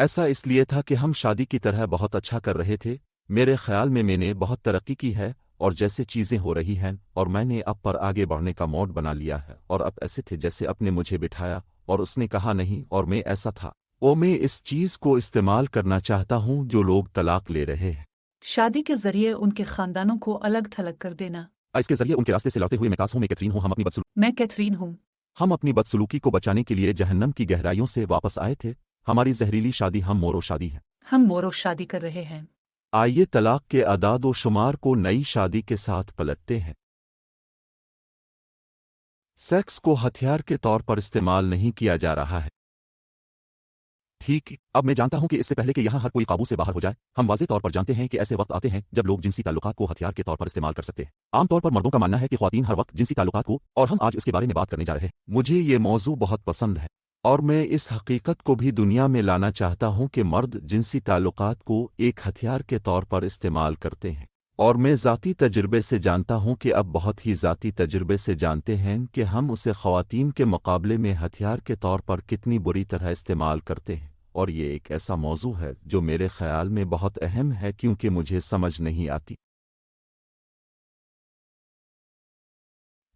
ایسا اس لیے تھا کہ ہم شادی کی طرح بہت اچھا کر رہے تھے، میرے خیال میں نے بہت ترقی کی ہے، اور جیسے چیزیں ہو رہی ہیں اور میں نے اب پر آگے بڑھنے کا موڈ بنا لیا ہے، اور اب ایسے تھے جیسے اپنے مجھے بٹھایا اور اس نے کہا نہیں، اور میں ایسا تھا میں اس چیز کو استعمال کرنا چاہتا ہوں جو لوگ طلاق لے رہے ہیں، شادی کے ذریعے ان کے خاندانوں کو الگ تھلگ کر دینا۔ اس کے ذریعے ان کے راستے سے لوٹے ہوئے میں کیتھرین ہوں، میں کیتھرین ہوں۔ ہم اپنی بدسلوکی کو بچانے کے لیے جہنم کی گہرائیوں سے واپس آئے تھے، ہماری زہریلی شادی ہم مورو شادی ہے۔ ہم مورو شادی کر رہے ہیں۔ آئیے طلاق کے اعداد و شمار کو نئی شادی کے ساتھ پلٹتے ہیں۔ سیکس کو ہتھیار کے طور پر استعمال نہیں کیا جا رہا ہے۔ ٹھیک، اب میں جانتا ہوں کہ اس سے پہلے کہ یہاں ہر کوئی قابو سے باہر ہو جائے، ہم واضح طور پر جانتے ہیں کہ ایسے وقت آتے ہیں جب لوگ جنسی تعلقات کو ہتھیار کے طور پر استعمال کر سکتے ہیں۔ عام طور پر مردوں کا ماننا ہے کہ خواتین ہر وقت جنسی تعلقات کو، اور ہم آج اس کے بارے میں بات کرنے جا رہے ہیں۔ مجھے یہ موضوع بہت پسند ہے، اور میں اس حقیقت کو بھی دنیا میں لانا چاہتا ہوں کہ مرد جنسی تعلقات کو ایک ہتھیار کے طور پر استعمال کرتے ہیں، اور میں ذاتی تجربے سے جانتا ہوں کہ اب بہت ہی ذاتی تجربے سے جانتے ہیں کہ ہم اسے خواتین کے مقابلے میں ہتھیار کے طور پر کتنی بری طرح استعمال کرتے ہیں، اور یہ ایک ایسا موضوع ہے جو میرے خیال میں بہت اہم ہے کیونکہ مجھے سمجھ نہیں آتی۔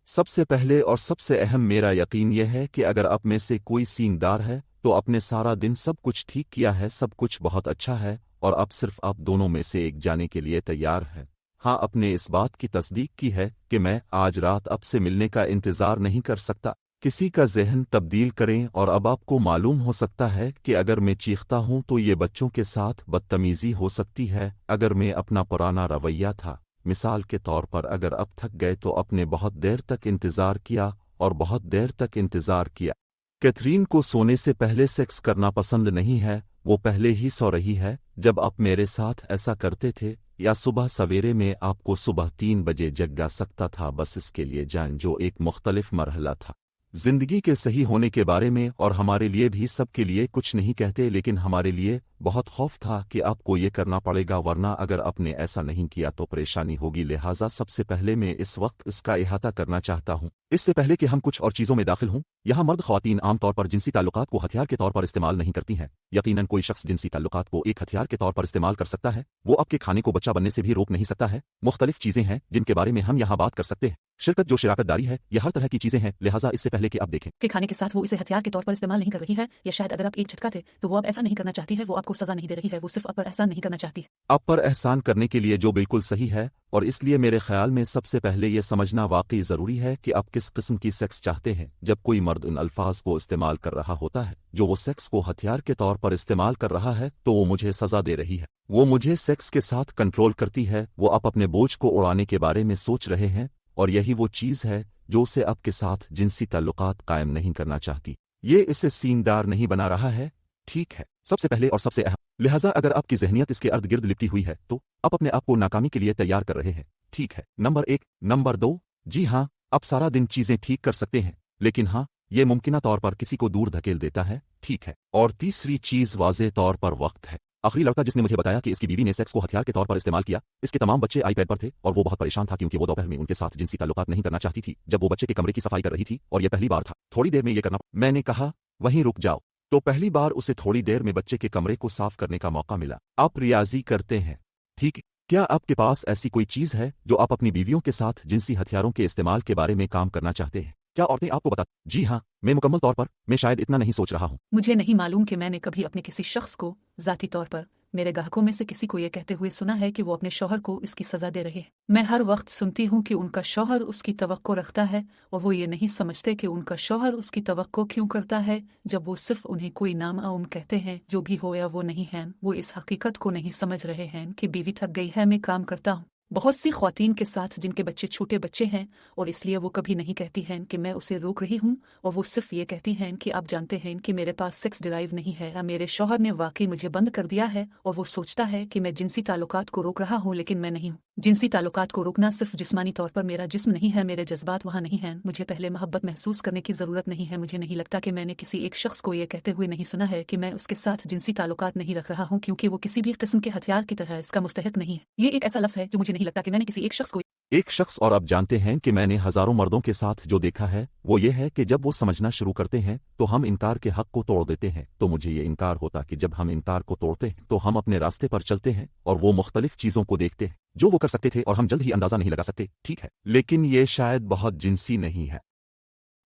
سب سے پہلے اور سب سے اہم میرا یقین یہ ہے کہ اگر آپ میں سے کوئی سینگدار ہے تو آپ نے سارا دن سب کچھ ٹھیک کیا ہے، سب کچھ بہت اچھا ہے، اور اب صرف آپ دونوں میں سے ایک جانے کے لیے تیار ہے۔ ہاں، آپ نے اس بات کی تصدیق کی ہے کہ میں آج رات اب سے ملنے کا انتظار نہیں کر سکتا۔ کسی کا ذہن تبدیل کریں، اور اب آپ کو معلوم ہو سکتا ہے کہ اگر میں چیختا ہوں تو یہ بچوں کے ساتھ بدتمیزی ہو سکتی ہے۔ اگر میں اپنا پرانا رویہ تھا، مثال کے طور پر اگر اب تھک گئے تو اپ نے بہت دیر تک انتظار کیا اور بہت دیر تک انتظار کیا۔ کیتھرین کو سونے سے پہلے سیکس کرنا پسند نہیں ہے، وہ پہلے ہی سو رہی ہے جب آپ میرے ساتھ ایسا کرتے تھے، یا صبح سویرے میں آپ کو صبح 3 بجے جگا سکتا تھا بس اس کے لیے جان، جو ایک مختلف مرحلہ تھا زندگی کے صحیح ہونے کے بارے میں، اور ہمارے لیے بھی سب کے لیے کچھ نہیں کہتے، لیکن ہمارے لیے بہت خوف تھا کہ آپ کو یہ کرنا پڑے گا، ورنہ اگر آپ نے ایسا نہیں کیا تو پریشانی ہوگی۔ لہٰذا سب سے پہلے میں اس وقت اس کا احاطہ کرنا چاہتا ہوں، اس سے پہلے کہ ہم کچھ اور چیزوں میں داخل ہوں۔ یہاں مرد خواتین عام طور پر جنسی تعلقات کو ہتھیار کے طور پر استعمال نہیں کرتی ہیں۔ یقیناً کوئی شخص جنسی تعلقات کو ایک ہتھیار کے طور پر استعمال کر سکتا ہے، وہ آپ کے کھانے کو بچہ بننے سے بھی روک نہیں سکتا ہے۔ مختلف چیزیں ہیں جن کے بارے میں ہم یہاں بات کر سکتے ہیں، شرکت جو شراکت داری ہے، یہ ہر طرح کی چیزیں ہیں۔ لہٰذا اس سے پہلے کہ آپ دیکھیں کہ کھانے کے ساتھ وہ اسے ہتھیار کے طور پر استعمال نہیں کر رہی ہے، یا شاید اگر آپ ایک جھٹکا تھے تو وہ اب ایسا نہیں کرنا چاہتی ہے، وہ آپ کو سزا نہیں دے رہی ہے، وہ صرف آپ پر احسان نہیں کرنا چاہتی ہے۔ آپ پر احسان کرنے کے لیے جو بالکل صحیح ہے، اور اس لیے میرے خیال میں سب سے پہلے یہ سمجھنا واقعی ضروری ہے کہ آپ کس قسم کی سیکس چاہتے ہیں۔ جب کوئی مرد ان الفاظ کو استعمال کر رہا ہوتا ہے جو وہ سیکس کو ہتھیار کے طور پر استعمال کر رہا ہے، تو وہ مجھے سزا دے رہی ہے، وہ مجھے سیکس کے ساتھ کنٹرول کرتی ہے، وہ آپ اپنے بوجھ کو اڑانے کے بارے میں سوچ رہے ہیں، اور یہی وہ چیز ہے جو اسے آپ کے ساتھ جنسی تعلقات قائم نہیں کرنا چاہتی۔ یہ اسے سینگدار نہیں بنا رہا ہے، ٹھیک ہے، سب سے پہلے اور سب سے اہم۔ لہٰذا اگر آپ کی ذہنیت اس کے ارد گرد لپٹی ہوئی ہے تو آپ اپنے آپ کو ناکامی کے لیے تیار کر رہے ہیں، ٹھیک ہے۔ نمبر 1۔ نمبر 2، جی ہاں، آپ سارا دن چیزیں ٹھیک کر سکتے ہیں، لیکن ہاں، یہ ممکنہ طور پر کسی کو دور دھکیل دیتا ہے، ٹھیک ہے۔ اور تیسری چیز واضح طور پر وقت ہے۔ آخری لڑکا جس نے مجھے بتایا کہ اس کی بیوی نے سیکس کو ہتھیار کے طور پر استعمال کیا، اس کے تمام بچے آئی پیڈ پر تھے، اور وہ بہت پریشان تھا کیونکہ وہ دوپہر میں ان کے ساتھ جنسی تعلقات نہیں کرنا چاہتی تھی جب وہ بچے کے کمرے کی صفائی کر رہی تھی، اور یہ پہلی بار تھا۔ تھوڑی دیر میں یہ کرنا، میں نے کہا وہیں رک جاؤ۔ تو پہلی بار اسے تھوڑی دیر میں بچے کے کمرے کو صاف کرنے کا موقع ملا۔ آپ ریاضی کرتے ہیں، ٹھیک ہے؟ کیا آپ کے پاس ایسی کوئی چیز ہے جو آپ اپنی بیویوں کے ساتھ جنسی ہتھیاروں کے استعمال کے بارے میں کام کرنا چاہتے ہیں؟ کیا عورتیں آپ کو بتا؟ جی ہاں، میں مکمل طور پر، میں شاید اتنا نہیں سوچ رہا ہوں۔ مجھے نہیں معلوم کہ میں نے کبھی اپنے کسی شخص کو ذاتی طور پر میرے گاہکوں میں سے کسی کو یہ کہتے ہوئے سنا ہے کہ وہ اپنے شوہر کو اس کی سزا دے رہے ہیں۔ میں ہر وقت سنتی ہوں کہ ان کا شوہر اس کی توقع رکھتا ہے، اور وہ یہ نہیں سمجھتے کہ ان کا شوہر اس کی توقع کیوں کرتا ہے جب وہ صرف انہیں کوئی نام کہتے ہیں، جو بھی ہو یا وہ نہیں ہیں۔ وہ اس حقیقت کو نہیں سمجھ رہے ہیں کہ بیوی تھک گئی ہے، میں کام کرتا ہوں۔ بہت سی خواتین کے ساتھ جن کے بچے چھوٹے بچے ہیں، اور اس لیے وہ کبھی نہیں کہتی ہیں کہ میں اسے روک رہی ہوں، اور وہ صرف یہ کہتی ہیں کہ آپ جانتے ہیں کہ میرے پاس سیکس ڈرائیو نہیں ہے، یا میرے شوہر نے واقعی مجھے بند کر دیا ہے، اور وہ سوچتا ہے کہ میں جنسی تعلقات کو روک رہا ہوں، لیکن میں نہیں ہوں۔ جنسی تعلقات کو روکنا صرف جسمانی طور پر میرا جسم نہیں ہے، میرے جذبات وہاں نہیں ہیں، مجھے پہلے محبت محسوس کرنے کی ضرورت نہیں ہے۔ مجھے نہیں لگتا کہ میں نے کسی ایک شخص کو یہ کہتے ہوئے نہیں سنا ہے کہ میں اس کے ساتھ جنسی تعلقات نہیں رکھ رہا ہوں، کیونکہ وہ کسی بھی قسم کے ہتھیار کی طرح اس کا مستحق نہیں ہے۔ یہ ایک ایسا لفظ ہے جو مجھے نہیں لگتا کہ میں نے کسی ایک شخص کو एक शख्स और अब जानते हैं कि मैंने हजारों मर्दों के साथ जो देखा है वो ये है कि जब वो समझना शुरू करते हैं तो हम इनकार के हक को तोड़ देते हैं। तो मुझे ये इनकार होता कि जब हम इनकार को तोड़ते हैं तो हम अपने रास्ते पर चलते हैं और वो मुख्तलिफ चीजों को देखते हैं जो वो कर सकते थे और हम जल्द ही अंदाजा नहीं लगा सकते, ठीक है, लेकिन ये शायद बहुत जिनसी नहीं है।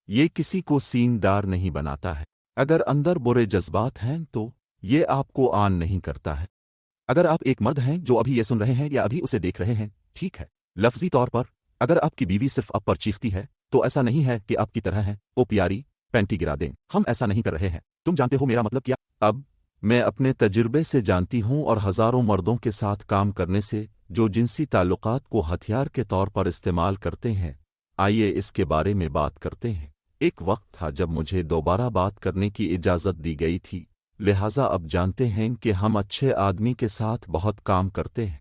ये किसी को सीनदार नहीं बनाता है। अगर अंदर बुरे जज्बात हैं तो ये आपको आन नहीं करता है। अगर आप एक मर्द हैं जो अभी ये सुन रहे हैं या अभी उसे देख रहे हैं, ठीक है, लफ्जी तौर पर अगर आपकी बीवी सिर्फ आप पर चीखती है तो ऐसा नहीं है कि आपकी तरह है, ओ प्यारी पैंटी गिरा दें। हम ऐसा नहीं कर रहे हैं, तुम जानते हो मेरा मतलब क्या। अब मैं अपने तजुर्बे से जानती हूं और हजारों मर्दों के साथ काम करने से जो जिनसी ताल्लुकात को हथियार के तौर पर इस्तेमाल करते हैं। आइए इसके बारे में बात करते हैं। एक वक्त था जब मुझे दोबारा बात करने की इजाज़त दी गई थी, लिहाजा अब जानते हैं कि हम अच्छे आदमी के साथ बहुत काम करते हैं।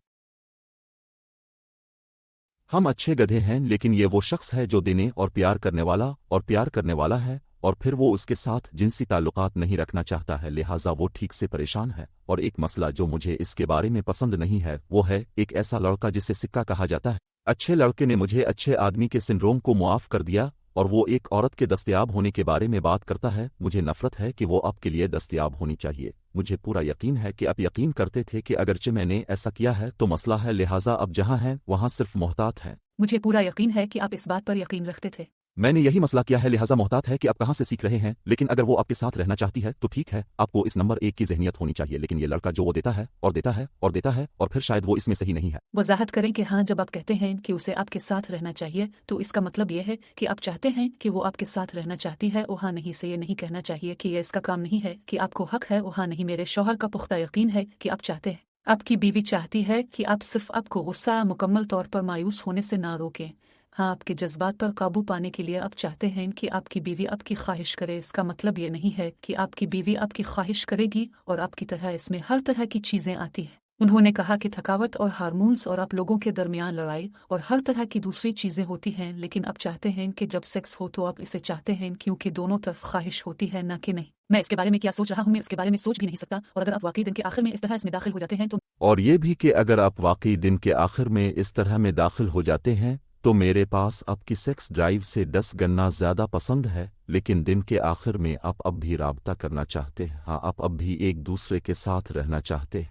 हम अच्छे गधे हैं, लेकिन ये वो शख्स है जो देने और प्यार करने वाला है और फिर वो उसके साथ जिनसी ताल्लुकात नहीं रखना चाहता है, लिहाजा वो ठीक से परेशान है। और एक मसला जो मुझे इसके बारे में पसंद नहीं है वो है एक ऐसा लड़का जिसे सिक्का कहा जाता है। अच्छे लड़के ने मुझे अच्छे आदमी के सिंड्रोम को मुआफ कर दिया और वो एक औरत के दस्तयाब होने के बारे में बात करता है। मुझे नफरत है कि वो आपके लिए दस्तयाब होनी चाहिए। मुझे पूरा यकीन है कि आप यकीन करते थे कि अगरचे मैंने ऐसा किया है तो मसला है, लिहाजा अब जहां हैं वहां सिर्फ मोहतात हैं। मुझे पूरा यकीन है कि आप इस बात पर यकीन रखते थे। मैंने यही मसला किया है, लिहाजा मोहतात है कि आप कहां से सीख रहे हैं। लेकिन अगर वो आपके साथ रहना चाहती है तो ठीक है, आपको इस नंबर 1 की ज़हनियत होनी चाहिए। लेकिन ये लड़का जो वो देता है और देता है और देता है और फिर शायद वो इसमें सही नहीं है। वजाहत करें कि हाँ, जब आप कहते हैं कि उसे आपके साथ रहना चाहिए तो इसका मतलब यह है कि आप चाहते हैं कि वो आपके साथ रहना चाहती है। ओ हाँ नहीं से ये नहीं कहना चाहिए कि ये इसका काम नहीं है कि आपको हक है। ओ हाँ नहीं, मेरे शौहर का पुख्ता यकीन है कि आप चाहते हैं। आपकी बीवी चाहती है कि आप सिर्फ आपको गुस्सा मुकम्मल तौर पर मायूस होने से ना रोकें। हाँ, आपके जज्बात पर काबू पाने के लिए आप चाहते हैं कि आपकी बीवी आपकी ख्वाहिश करे। इसका मतलब ये नहीं है कि आपकी बीवी आपकी ख्वाहिश करेगी और आपकी तरह इसमें हर तरह की चीज़ें आती हैं। उन्होंने कहा कि थकावट और हार्मोन्स और आप लोगों के दरमियान लड़ाई और हर तरह की दूसरी चीज़ें होती हैं, लेकिन आप चाहते हैं कि जब सेक्स हो तो आप इसे चाहते हैं क्योंकि दोनों तरफ ख्वाहिश होती है, ना कि नहीं। मैं इसके बारे में क्या सोच रहा हूँ, मैं इसके बारे में सोच भी नहीं सकता। और अगर आप वाकई दिन के आखिर में इस तरह इसमें दाखिल हो जाते हैं तो और ये भी कि अगर आप वाकई दिन के आखिर में इस तरह में दाखिल हो जाते हैं तो मेरे पास आपकी सेक्स ड्राइव से 10 गुना ज़्यादा पसंद है। लेकिन दिन के आखिर में आप अब भी राब्ता करना चाहते हैं। हाँ, आप अब भी एक दूसरे के साथ रहना चाहते हैं।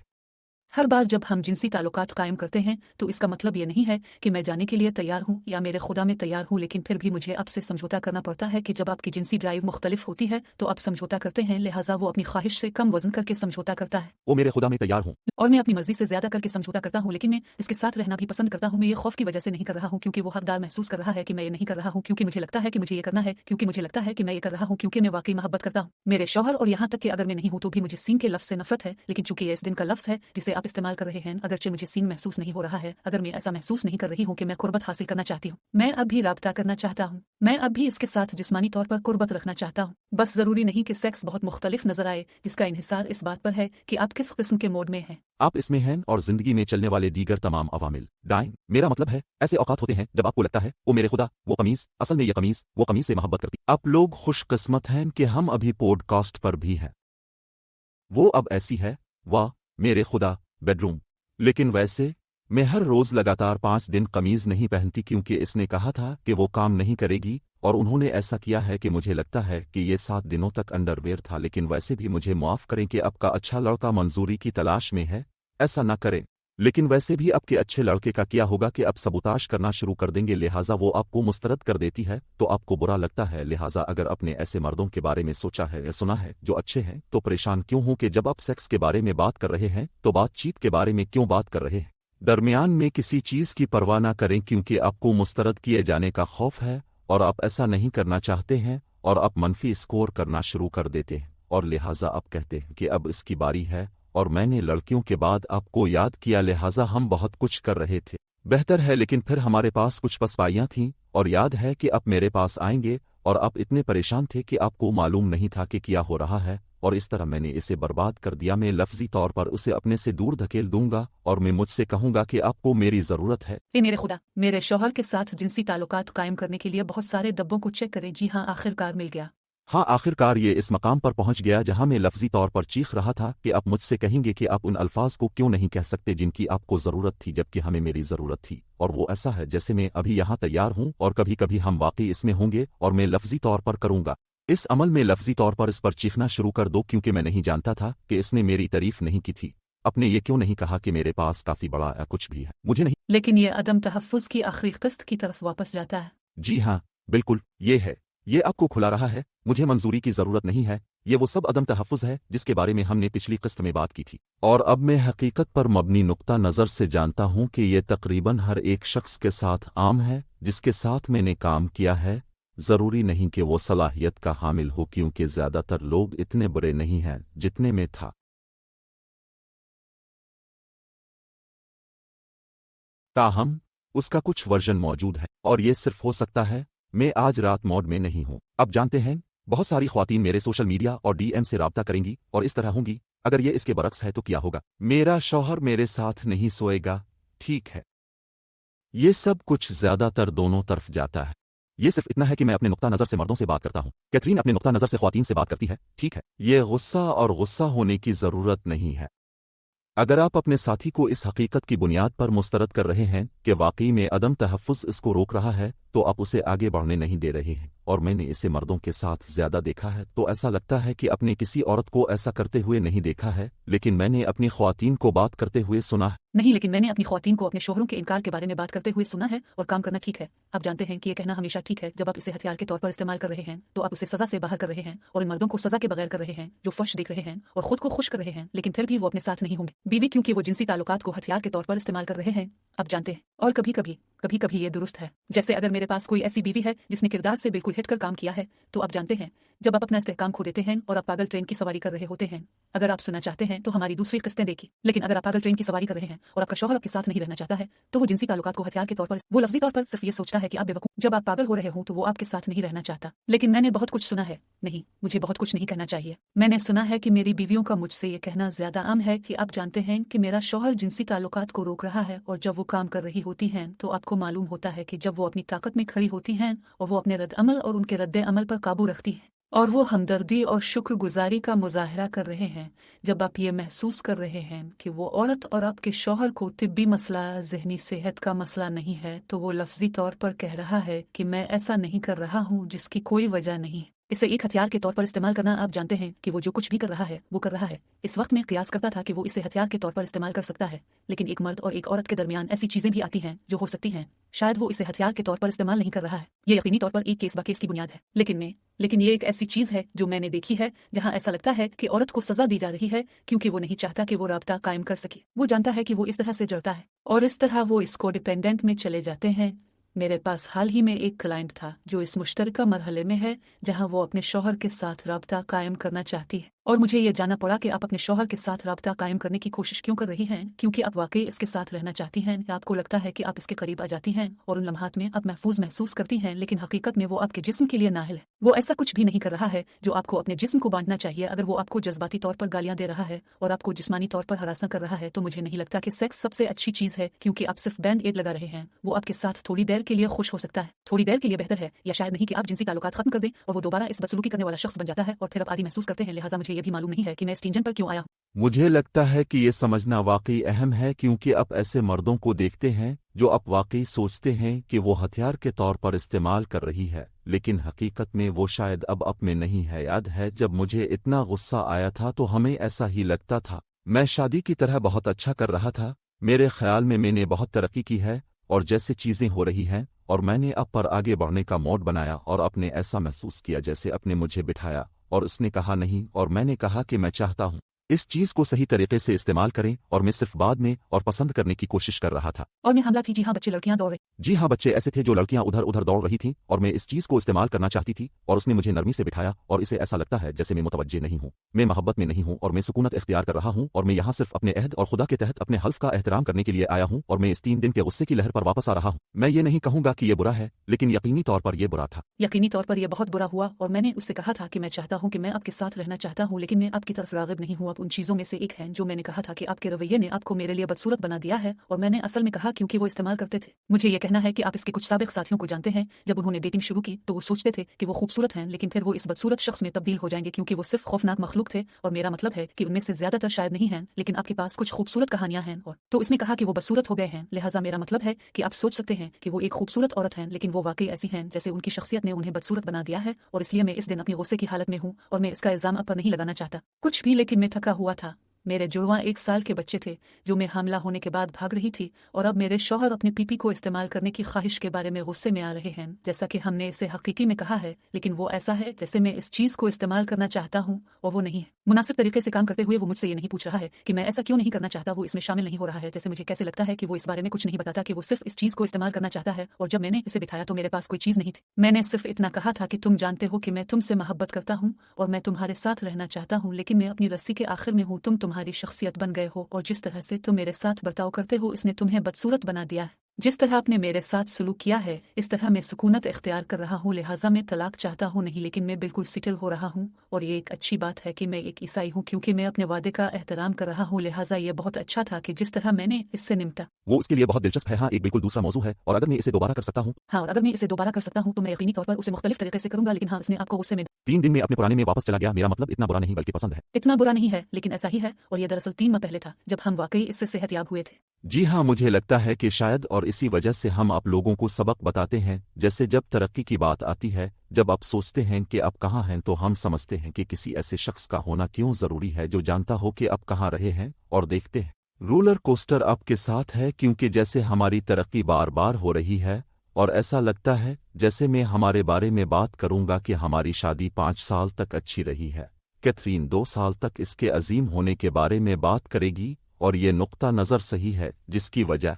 हर बार जब हम जिनसी ताल्लुकात कायम करते हैं तो इसका मतलब ये नहीं है कि मैं जाने के लिए तैयार हूँ या मेरे खुदा में तैयार हूँ, लेकिन फिर भी मुझे आपसे समझौता करना पड़ता है कि जब आपकी जिनसी ड्राइव मुख्तलिफ होती है तो आप समझौता करते हैं, लिहाजा वो अपनी ख्वाहिश से कम वजन करके समझौता करता है। ओ मेरे खुदा में तैयार हूँ और मैं अपनी मर्जी से ज्यादा करके समझौता करता हूँ, लेकिन मैं इसके साथ रहना भी पसंद करता हूँ। मैं ये खौफ की वजह से नहीं कर रहा हूँ क्योंकि वो हकदार महसूस कर रहा है कि मैं ये नहीं कर रहा हूँ क्योंकि मुझे लगता है कि मुझे ये करना है, क्योंकि मुझे लगता है कि मैं ये कर रहा हूँ क्योंकि मैं वाकई मोहब्बत करता हूँ मेरे शौहर। और यहाँ तक कि अगर मैं नहीं हूँ तो भी मुझे सीन के लफ्ज़ से नफरत है, लेकिन चूंकि ये इस दिन का लफ्ज़ है जिसे आप इस्तेमाल कर रहे हैं, अगरचे मुझे सीन महसूस नहीं हो रहा है, अगर मैं ऐसा महसूस नहीं कर रही हूँ कि मैं कुर्बत हासिल करना चाहती हूँ, मैं अब भी राब्ता करना चाहता हूँ, मैं अब भी इसके साथ जिस्मानी तौर पर कुर्बत रखना चाहता हूँ। बस जरूरी नहीं कि सेक्स बहुत मुख्तलिफ नजर आए, जिसका इन्हिसार इस बात पर है कि आप किस किस्म के मोड में हैं। आप इसमें हैं और जिंदगी में चलने वाले दीगर तमाम अवामिल दाएं। मेरा मतलब है ऐसे औकात होते हैं जब आपको लगता है ओ मेरे खुदा वो कमीज, असल में ये कमीज वो कमीज से मोहब्बत करती। आप लोग खुशकिस्मत हैं कि हम अभी पॉडकास्ट पर भी हैं। वो अब ऐसी है, वाह मेरे खुदा, बेडरूम। लेकिन वैसे मैं हर रोज लगातार 5 दिन कमीज नहीं पहनती क्योंकि इसने कहा था कि वो काम नहीं करेगी और उन्होंने ऐसा किया है कि मुझे लगता है कि ये 7 दिनों तक अंडरवेयर था। लेकिन वैसे भी मुझे माफ करें कि आपका अच्छा लड़का मंजूरी की तलाश में है, ऐसा ना करें। लेकिन वैसे भी आपके अच्छे लड़के का क्या होगा कि आप सबूताश करना शुरू कर देंगे, लिहाजा वो आपको मुस्तरद कर देती है तो आपको बुरा लगता है। लिहाजा अगर आपने ऐसे मर्दों के बारे में सोचा है या सुना है जो अच्छे हैं तो परेशान क्यों हो कि जब आप सेक्स के बारे में बात कर रहे हैं तो बातचीत के बारे में क्यों बात कर रहे हैं। दरमियान में किसी चीज़ की परवाह ना करें क्योंकि आपको मुस्तरद किए जाने का खौफ है और आप ऐसा नहीं करना चाहते हैं और आप मनफी स्कोर करना शुरू कर देते हैं और लिहाजा आप कहते हैं कि अब इसकी बारी है और मैंने लड़कियों के बाद आपको याद किया, लिहाजा हम बहुत कुछ कर रहे थे। बेहतर है, लेकिन फिर हमारे पास कुछ पसपाइयाँ थीं और याद है कि आप मेरे पास आएंगे और आप इतने परेशान थे कि आपको मालूम नहीं था कि क्या हो रहा है और इस तरह मैंने इसे बर्बाद कर दिया। मैं लफ्जी तौर पर उसे अपने से दूर धकेल दूंगा और मैं मुझसे कहूंगा कि आपको मेरी जरूरत है। मेरे खुदा, मेरे शौहर के साथ जिनसी ताल्लुकात कायम करने के लिए बहुत सारे डब्बों को चेक करें। जी हाँ, आखिरकार मिल गया। हाँ, आखिरकार ये इस मकाम पर पहुंच गया जहां मैं लफ्जी तौर पर चीख रहा था कि आप मुझसे कहेंगे कि आप उन अल्फाज को क्यों नहीं कह सकते जिनकी आपको ज़रूरत थी जबकि हमें मेरी ज़रूरत थी, और वो ऐसा है जैसे मैं अभी यहाँ तैयार हूँ और कभी कभी हम वाकई इसमें होंगे और मैं लफ्जी तौर पर करूँगा। इस अमल में लफ्जी तौर पर इस पर चीखना शुरू कर दो क्योंकि मैं नहीं जानता था कि इसने मेरी तारीफ नहीं की थी। अपने ये क्यों नहीं कहा कि मेरे पास काफ़ी बड़ा या कुछ भी है, मुझे नहीं। लेकिन ये अदम तहफ़्फ़ुज़ की आखिरी किस्त की तरफ वापस जाता है। जी हाँ, बिल्कुल, ये है। ये आपको खुला रहा है, मुझे मंजूरी की ज़रूरत नहीं है। ये वो सब अदम तहफ़्फ़ुज़ है जिसके बारे में हमने पिछली किस्त में बात की थी। और अब मैं हकीकत पर मबनी नुक्ता नज़र से जानता हूँ कि ये तकरीबन हर एक शख्स के साथ आम है जिसके साथ मैंने काम किया है। ज़रूरी नहीं कि वो सलाहियत का हामिल हो क्योंकि ज़्यादातर लोग इतने बुरे नहीं हैं जितने में था। ताहम उसका कुछ वर्जन मौजूद है और ये सिर्फ हो सकता है मैं आज रात मोड में नहीं हूँ। अब जानते हैं, बहुत सारी ख्वातीन मेरे सोशल मीडिया और डीएम से राब्ता करेंगी और इस तरह होंगी, अगर ये इसके बरक्स है तो क्या होगा? मेरा शौहर मेरे साथ नहीं सोएगा, ठीक है। ये सब कुछ ज़्यादातर दोनों तरफ जाता है। ये सिर्फ इतना है कि मैं अपने नुक्ता नज़र से मर्दों से बात करता हूँ, कैथरीन अपने नुक्ता नज़र से ख्वातीन से बात करती है, ठीक है। ये गुस्सा और गुस्सा होने की ज़रूरत नहीं है। अगर आप अपने साथी को इस हकीकत की बुनियाद पर मुस्तरद कर रहे हैं कि वाकई में अदम तहफ़्फ़ुज़ इसको रोक रहा है, तो आप उसे आगे बढ़ने नहीं दे रहे हैं। और मैंने इसे मर्दों के साथ ज़्यादा देखा है, तो ऐसा लगता है कि अपने किसी औरत को ऐसा करते हुए नहीं देखा है, लेकिन मैंने अपनी ख्वातीन को बात करते हुए सुना है। नहीं, लेकिन मैंने अपनी ख्वातीन को अपने शोहरों के इनकार के बारे में बात करते हुए सुना है और काम करना ठीक है। आप जानते हैं कि ये कहना हमेशा ठीक है। जब आप इसे हथियार के तौर पर इस्तेमाल कर रहे हैं तो आप उसे सजा से बाहर कर रहे हैं और इन मर्दों को सजा के बगैर कर रहे हैं जो फर्श देख रहे हैं और खुद को खुश कर रहे हैं, लेकिन फिर भी वो अपने साथ नहीं होंगे। बीवी क्योंकि वो जिनसी ताल्लुकात को हथियार के तौर पर इस्तेमाल कर रहे हैं, आप जानते हैं। और कभी कभी ये दुरुस्त है। जैसे अगर मेरे पास कोई ऐसी बीवी है जिसने किरदार से बिल्कुल हिट कर काम किया है, तो आप जानते हैं जब आप अपना इस्तेहकाम खो देते हैं और आप पागल ट्रेन की सवारी कर रहे होते हैं। अगर आप सुनना चाहते हैं तो हमारी दूसरी किस्तें देखिए। लेकिन अगर आप पागल ट्रेन की सवारी कर रहे हैं और आपका शौहर आपके साथ नहीं रहना चाहता है, तो वो जिनसी ताल्लुकात को हथियार के तौर पर, वो लफ्जी तौर पर सिर्फ ये सोचता है कि आप बेवकूफ। जब आप पागल हो रहे हो तो वो आपके साथ नहीं रहना चाहता। लेकिन मैंने बहुत कुछ सुना है, नहीं, मुझे बहुत कुछ नहीं कहना चाहिए। मैंने सुना है कि मेरी बीवियों का मुझसे ये कहना ज्यादा आम है कि आप जानते हैं कि मेरा शौहर जिनसी ताल्लुकात को रोक रहा है, और जब वो काम कर रही होती हैं तो आपको मालूम होता है कि जब वो अपनी ताकत में खड़ी होती हैं और वो अपने रद्द अमल और उनके रद्द अमल पर काबू रखती हैं और वो हमदर्दी और शुक्रगुजारी का मुजाहरा कर रहे हैं, जब आप ये महसूस कर रहे हैं कि वो औरत और आपके शौहर को तिब्बी मसला, जहनी सेहत का मसला नहीं है, तो वो लफ्जी तौर पर कह रहा है कि मैं ऐसा नहीं कर रहा हूँ जिसकी कोई वजह नहीं। इसे एक हथियार के तौर पर इस्तेमाल करना, आप जानते हैं कि वो जो कुछ भी कर रहा है वो कर रहा है। इस वक्त में कयास करता था कि वो इसे हथियार के तौर पर इस्तेमाल कर सकता है, लेकिन एक मर्द और एक औरत के दरमियान ऐसी चीजें भी आती हैं जो हो सकती हैं शायद वो इसे हथियार के तौर पर इस्तेमाल नहीं कर रहा है। ये यकीनी तौर पर एक केस बा केस की बुनियाद है। लेकिन ये एक ऐसी चीज है जो मैंने देखी है जहां ऐसा लगता है कि औरत को सजा दी जा रही है क्योंकि वो नहीं चाहता कि वो राब्ता कायम कर सके। वो जानता है कि वो इस तरह से जड़ता है और इस तरह वो इसको डिपेंडेंट में चले जाते हैं। मेरे पास हाल ही में एक क्लाइंट था जो इस मुश्तरका मरहले में है जहां वो अपने शौहर के साथ राब्ता कायम करना चाहती है, और मुझे ये जानना पड़ा कि आप अपने शौहर के साथ राब्ता कायम करने की कोशिश क्यों कर रही हैं। क्योंकि आप वाकई इसके साथ रहना चाहती हैं, या आपको लगता है कि आप इसके करीब आ जाती हैं और उन लम्हात में आप महफूज महसूस करती हैं, लेकिन हकीकत में वो आपके जिस्म के लिए नाहिल है। वो ऐसा कुछ भी नहीं कर रहा है जो आपको अपने जिस्म को बांटना चाहिए। अगर वो आपको जज्बाती तौर पर गालियां दे रहा है और आपको जिस्मानी तौर पर हरासा कर रहा है, तो मुझे नहीं लगता कि सेक्स सबसे अच्छी चीज है, क्योंकि आप सिर्फ बैंड एड लगा रहे हैं। वो आपके साथ थोड़ी देर के लिए खुश हो सकता है, थोड़ी देर के लिए बेहतर है, या शायद नहीं कि आप जिनसी ताल्लुकात खत्म कर दें और वो दोबारा इस बदसलूकी करने वाला शख्स बन जाता है और फिर आप आदि महसूस करते हैं। लिहाजा मुझे ये भी मालूम नहीं है कि मैं इस टींजन पर क्यों आया हूँ। मुझे लगता है कि ये समझना वाकई अहम है क्योंकि आप ऐसे मर्दों को देखते हैं जो आप वाकई सोचते हैं कि वो हथियार के तौर पर इस्तेमाल कर रही है, लेकिन हकीकत में वो शायद अब आप में नहीं है। याद है जब मुझे इतना गुस्सा आया था तो हमें ऐसा ही लगता था। मैं शादी की तरह बहुत अच्छा कर रहा था, मेरे ख्याल में मैंने बहुत तरक्की की है और जैसे चीजें हो रही हैं और मैंने अब पर आगे बढ़ने का मोड बनाया और अपने ऐसा महसूस किया जैसे अपने मुझे बिठाया और उसने कहा नहीं, और मैंने कहा कि मैं चाहता हूँ इस चीज को सही तरीके से इस्तेमाल करें, और मैं सिर्फ बाद में और पसंद करने की कोशिश कर रहा था। और मैं हमला थी, जी हाँ, बच्चे लड़कियां दौड़ रही। जी हाँ, बच्चे ऐसे थे जो लड़कियां उधर उधर दौड़ रही थीं और मैं इस चीज को इस्तेमाल करना चाहती थी, और उसने मुझे नरमी से बिठाया और इसे ऐसा लगता है जैसे मैं मुतवज्जे नहीं हूँ, मैं मोहब्बत में नहीं हूँ और मैं सुकूनत इख्तियार कर रहा हूँ, और मैं यहाँ सिर्फ अपने अहद और खुदा के तहत अपने हल्फ का एहतराम करने के लिए आया हूँ, और मैं इस 3 दिन के गुस्से की लहर पर वापस आ रहा हूँ। मैं ये नहीं कहूंगा कि ये बुरा है, लेकिन यकीनी तौर पर यह बुरा था। यकीनी तौर पर यह बहुत बुरा हुआ, और मैंने उससे कहा था कि मैं चाहता हूँ कि मैं आपके साथ रहना चाहता हूँ, लेकिन मैं आपकी तरफ राग़िब नहीं हूँ। आप उन चीज़ों में से एक हैं जो मैंने कहा था कि आपके रवैये ने आपको मेरे लिए बदसूरत बना दिया है, और मैंने असल में कहा क्योंकि वो इस्तेमाल करते थे। मुझे ये कहना है कि आप इसके कुछ साबिक साथियों को जानते हैं। जब उन्होंने डेटिंग शुरू की तो वो सोचते थे कि वो खूबसूरत हैं, लेकिन फिर वो इस बदसूरत शख्स में तब्दील हो जाएंगे क्योंकि वो सिर्फ खौफनाक मखलूक थे। और मेरा मतलब है कि उनमें से ज्यादातर शायद नहीं हैं, लेकिन आपके पास कुछ खूबसूरत कहानियां हैं। और तो इसने कहा कि वो बदसूरत हो गए हैं, लिहाजा मेरा मतलब है कि आप सोच सकते हैं कि वो एक खूबसूरत औरत हैं, लेकिन वो वाकई ऐसी हैं जैसे उनकी शख्सियत ने उन्हें बदसूरत बना दिया है। और इसलिए मैं इस दिन अपनी गुस्से की हालत में हूँ, और मैं इसका इल्जाम आप पर नहीं लगाना चाहता कुछ भी, लेकिन मैं थका हुआ था। मेरे जुड़वां 1 साल के बच्चे थे जो मैं हामला होने के बाद भाग रही थी, और अब मेरे शौहर अपने पीपी को इस्तेमाल करने की ख्वाहिश के बारे में गुस्से में आ रहे हैं। जैसा कि हमने इसे हकीकी में कहा है, लेकिन वो ऐसा है जैसे मैं इस चीज़ को इस्तेमाल करना चाहता हूँ और वो नहीं है। मुनासिब तरीके से काम करते हुए वो मुझसे ये नहीं पूछ रहा है कि मैं ऐसा क्यों नहीं करना चाहता, वो इसमें शामिल नहीं हो रहा है। जैसे मुझे कैसे लगता है कि वो इस बारे में कुछ नहीं बताता कि वो सिर्फ इस चीज़ को इस्तेमाल करना चाहता है। और जब मैंने इसे बिठाया तो मेरे पास कोई चीज़ नहीं थी। मैंने सिर्फ इतना कहा था कि तुम जानते हो कि मैं तुमसे मोहब्बत करता हूँ और मैं तुम्हारे साथ रहना चाहता हूँ, लेकिन मैं अपनी रस्सी के आखिर में हूँ। तुम तुम्हारी शख्सियत बन गए हो, और जिस तरह से तुम मेरे साथ बर्ताव करते हो इसने तुम्हें बदसूरत बना दिया है। जिस तरह आपने मेरे साथ सलूक किया है इस तरह मैं सुकूनत इख्तियार कर रहा हूँ, लिहाजा मैं तलाक चाहता हूँ नहीं, लेकिन मैं बिल्कुल सेटल हो रहा हूँ। और ये एक अच्छी बात है कि मैं एक ईसाई हूँ क्योंकि मैं अपने वादे का एहतराम कर रहा हूँ। लिहाजा ये बहुत अच्छा था कि जिस तरह मैंने इससे निपटा। वो उसके लिए बहुत दिलचस्प है। हाँ, एक बिल्कुल दूसरा मौजू है, और अगर मैं इसे दोबारा कर सकता हूँ हाँ, और अगर मैं इसे दोबारा कर सकता हूँ तो मैं यकीनी तौर पर उसे मुख्तलिफ तरीके से करूंगा, लेकिन हाँ, इसने आपको गुस्से में 3 दिन में अपने पुराने में वापस चला गया। मेरा मतलब इतना बुरा नहीं बल्कि पसंद है। इतना बुरा नहीं है, लेकिन ऐसा ही है। और ये दरअसल 3 माह पहले था जब हम वाकई इससे सेहतयाब हुए थे। जी हाँ, मुझे लगता है कि शायद और इसी वजह से हम आप लोगों को सबक बताते हैं। जैसे जब तरक्की की बात आती है, जब आप सोचते हैं कि आप कहाँ हैं, तो हम समझते हैं कि किसी ऐसे शख्स का होना क्यों ज़रूरी है जो जानता हो कि आप कहाँ रहे हैं, और देखते हैं रोलर कोस्टर आपके साथ है, क्योंकि जैसे हमारी तरक्की बार बार हो रही है, और ऐसा लगता है जैसे मैं हमारे बारे में बात करूंगा कि हमारी शादी 5 साल तक अच्छी रही है। कैथरीन 2 साल तक इसके अजीम होने के बारे में बात करेगी, और ये नुक्ता नज़र सही है जिसकी वजह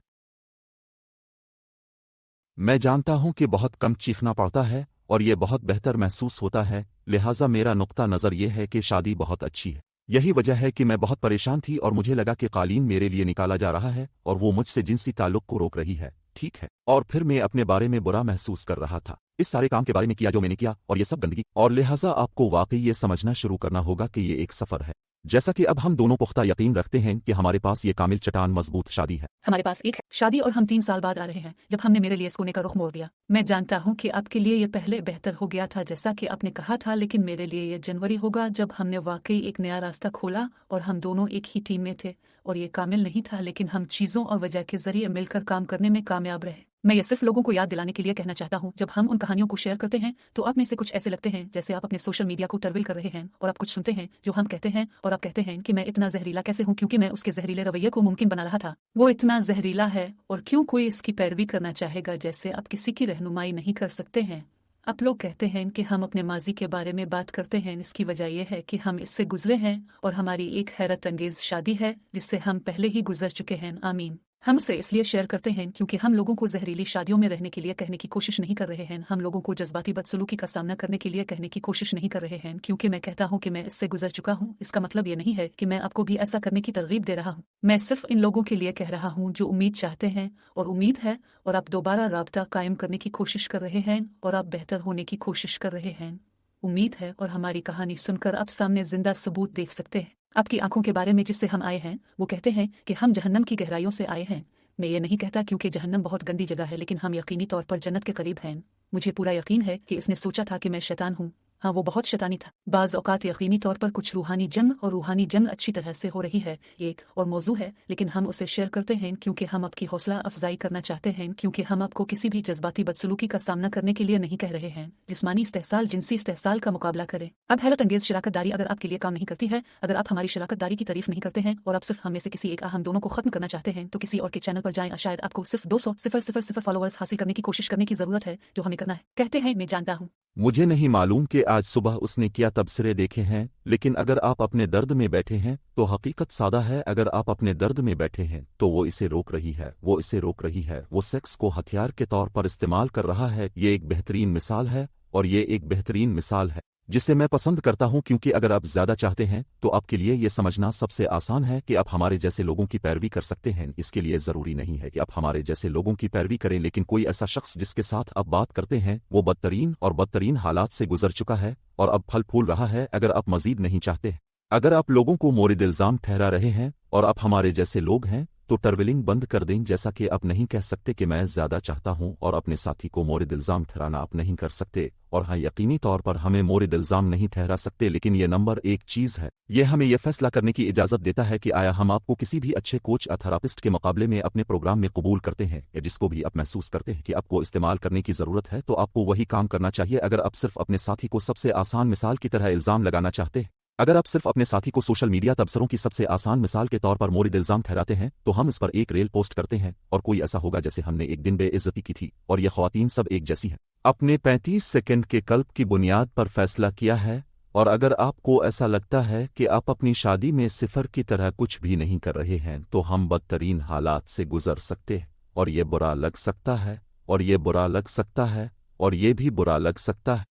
मैं जानता हूं कि बहुत कम चीखना पड़ता है और ये बहुत बेहतर महसूस होता है। लिहाजा मेरा नुक्ता नज़र ये है कि शादी बहुत अच्छी है। यही वजह है कि मैं बहुत परेशान थी और मुझे लगा कि कालीन मेरे लिए निकाला जा रहा है और वो मुझसे जिनसी ताल्लुक को रोक रही है। ठीक है, और फिर मैं अपने बारे में बुरा महसूस कर रहा था, इस सारे काम के बारे में किया जो मैंने किया, और ये सब गंदगी। और लिहाजा आपको वाकई ये समझना शुरू करना होगा कि ये एक सफ़र है। जैसा कि अब हम दोनों पुख्ता यकीन रखते हैं कि हमारे पास ये कामिल चट्टान मजबूत शादी है। हमारे पास एक है शादी, और हम 3 साल बाद आ रहे हैं जब हमने मेरे लिए सोने का रुख मोड़ दिया। मैं जानता हूँ कि आपके लिए ये पहले बेहतर हो गया था जैसा कि आपने कहा था, लेकिन मेरे लिए ये जनवरी होगा जब हमने वाकई एक नया रास्ता खोला और हम दोनों एक ही टीम में थे। और ये कामिल नहीं था, लेकिन हम चीज़ों और वजह के जरिए मिलकर काम करने में कामयाब रहे। मैं ये सिर्फ लोगों को याद दिलाने के लिए कहना चाहता हूँ, जब हम उन कहानियों को शेयर करते हैं तो आप में से कुछ ऐसे लगते हैं जैसे आप अपने सोशल मीडिया को टर्विल कर रहे हैं, और आप कुछ सुनते हैं जो हम कहते हैं और आप कहते हैं कि मैं इतना जहरीला कैसे हूँ क्योंकि मैं उसके जहरीले रवैये को मुमकिन बना रहा था। वो इतना जहरीला है और क्यों कोई इसकी पैरवी करना चाहेगा, जैसे आप किसी की रहनुमाई नहीं कर सकते हैं। आप लोग कहते हैं कि हम अपने माजी के बारे में बात करते हैं, इसकी वजह यह है कि हम इससे गुजरे हैं और हमारी एक हैरत अंगेज शादी है जिससे हम पहले ही गुजर चुके हैं। आमीन। हम उसे इसलिए शेयर करते हैं क्योंकि हम लोगों को जहरीली शादियों में रहने के लिए कहने की कोशिश नहीं कर रहे हैं। हम लोगों को जज्बाती बदसलूकी का सामना करने के लिए कहने की कोशिश नहीं कर रहे हैं क्योंकि मैं कहता हूं कि मैं इससे गुजर चुका हूं। इसका मतलब ये नहीं है कि मैं आपको भी ऐसा करने की तरगीब दे रहा हूं। मैं सिर्फ इन लोगों के लिए कह रहा हूं जो उम्मीद चाहते हैं और उम्मीद है, और आप दोबारा राब्ता कायम करने की कोशिश कर रहे हैं और आप बेहतर होने की कोशिश कर रहे हैं। उम्मीद है, और हमारी कहानी सुनकर आप सामने जिंदा सबूत देख सकते हैं। आपकी आंखों के बारे में जिससे हम आए हैं वो कहते हैं कि हम जहन्नम की गहराइयों से आए हैं। मैं ये नहीं कहता क्योंकि जहन्नम बहुत गंदी जगह है, लेकिन हम यकीनी तौर पर जन्नत के करीब हैं। मुझे पूरा यकीन है कि इसने सोचा था कि मैं शैतान हूँ। हाँ, वो बहुत शैतानी था। बाज़ औकात यकीनी तौर पर कुछ रूहानी जंग, और रूहानी जंग अच्छी तरह से हो रही है, एक और मौजू है, लेकिन हम उसे शेयर करते हैं क्योंकि हम आपकी हौसला अफजाई करना चाहते हैं, क्योंकि हम आपको किसी भी जज्बाती बदसलूकी का सामना करने के लिए नहीं कह रहे हैं। जिस्मानी इस्तेहसाल जिनसी इस्तेहसाल का मुकाबला करें। अब हैरत अंगेज शराकतदारी अगर आपके लिए काम नहीं करती है, अगर आप हमारी शराकतदारी की तारीफ नहीं करते हैं और आप सिर्फ हम में से किसी एक हम दोनों को खत्म करना चाहते हैं, तो किसी और के चैनल पर जाएं। शायद आपको सिर्फ 200,000 फॉलोअर्स हासिल करने की कोशिश करने की जरूरत है, जो हमें करना है। कहते हैं मैं जानता हूँ। मुझे नहीं मालूम कि आज सुबह उसने क्या तबसरे देखे हैं, लेकिन अगर आप अपने दर्द में बैठे हैं तो हकीकत सादा है। अगर आप अपने दर्द में बैठे हैं तो वो इसे रोक रही है, वो इसे रोक रही है। वो सेक्स को हथियार के तौर पर इस्तेमाल कर रहा है। ये एक बेहतरीन मिसाल है, और ये एक बेहतरीन मिसाल है जिसे मैं पसंद करता हूं, क्योंकि अगर आप ज्यादा चाहते हैं तो आपके लिए यह समझना सबसे आसान है कि आप हमारे जैसे लोगों की पैरवी कर सकते हैं। इसके लिए जरूरी नहीं है कि आप हमारे जैसे लोगों की पैरवी करें, लेकिन कोई ऐसा शख्स जिसके साथ आप बात करते हैं वो बदतरीन और बदतरीन हालात से गुजर चुका है और अब फल फूल रहा है। अगर आप मजीद नहीं चाहते अगर आप लोगों को मोरिद इल्ज़ाम ठहरा रहे हैं और आप हमारे जैसे लोग हैं तो ट्रैवलिंग बंद कर दें, जैसा कि आप नहीं कह सकते कि मैं ज़्यादा चाहता हूं और अपने साथी को मोरिद इल्ज़ाम ठहराना आप नहीं कर सकते। और हाँ, यकीनी तौर पर हमें मोरिद इल्ज़ाम नहीं ठहरा सकते, लेकिन ये नंबर एक चीज़ है, ये हमें यह फैसला करने की इजाज़त देता है कि आया हम आपको किसी भी अच्छे कोच या थेरापिस्ट के मुकाबले में अपने प्रोग्राम में कबूल करते हैं, या जिसको भी आप महसूस करते हैं कि आपको इस्तेमाल करने की ज़रूरत है तो आपको वही काम करना चाहिए। अगर आप सिर्फ अपने साथी को सबसे आसान मिसाल की तरह इल्ज़ाम लगाना चाहते हैं, अगर आप सिर्फ अपने साथी को सोशल मीडिया तबसरों की सबसे आसान मिसाल के तौर पर मोरिद इल्ज़ाम ठहराते हैं तो हम इस पर एक रेल पोस्ट करते हैं और कोई ऐसा होगा जैसे हमने एक दिन बेइज्जती की थी और ये ख़वातीन सब एक जैसी हैं। अपने 35 सेकंड के कल्प की बुनियाद पर फैसला किया है, और अगर आपको ऐसा लगता है कि आप अपनी शादी में सिफर की तरह कुछ भी नहीं कर रहे हैं तो हम बदतरीन हालात से गुजर सकते हैं, और ये बुरा लग सकता है, और ये बुरा लग सकता है, और ये भी बुरा लग सकता है,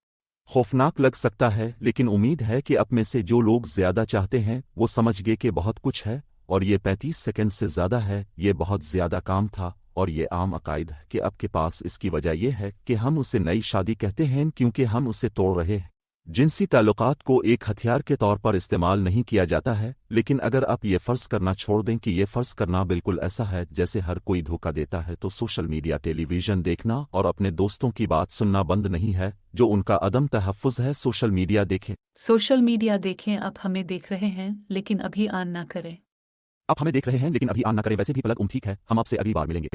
खौफनाक लग सकता है। लेकिन उम्मीद है कि आप में से जो लोग ज़्यादा चाहते हैं वो समझ गए कि बहुत कुछ है और ये 35 सेकंड से ज़्यादा है, ये बहुत ज़्यादा काम था और ये आम अकायद है कि आपके पास। इसकी वजह यह है कि हम उसे नई शादी कहते हैं क्योंकि हम उसे तोड़ रहे हैं। जिनसी ताल्लुकात को एक हथियार के तौर पर इस्तेमाल नहीं किया जाता है, लेकिन अगर आप ये फ़र्ज़ करना छोड़ दें कि ये फ़र्ज़ करना बिल्कुल ऐसा है जैसे हर कोई धोखा देता है, तो सोशल मीडिया, टेलीविज़न देखना और अपने दोस्तों की बात सुनना बंद नहीं है जो उनका अदम तहफ़्फ़ुज़ है। सोशल मीडिया देखें, सोशल मीडिया देखें, आप हमें देख रहे हैं लेकिन अभी ऑन ना करें। आप हमें देख रहे हैं लेकिन अभी ऑन ना करें। वैसे भी पलक ठीक है, हम आपसे अगली बार मिलेंगे।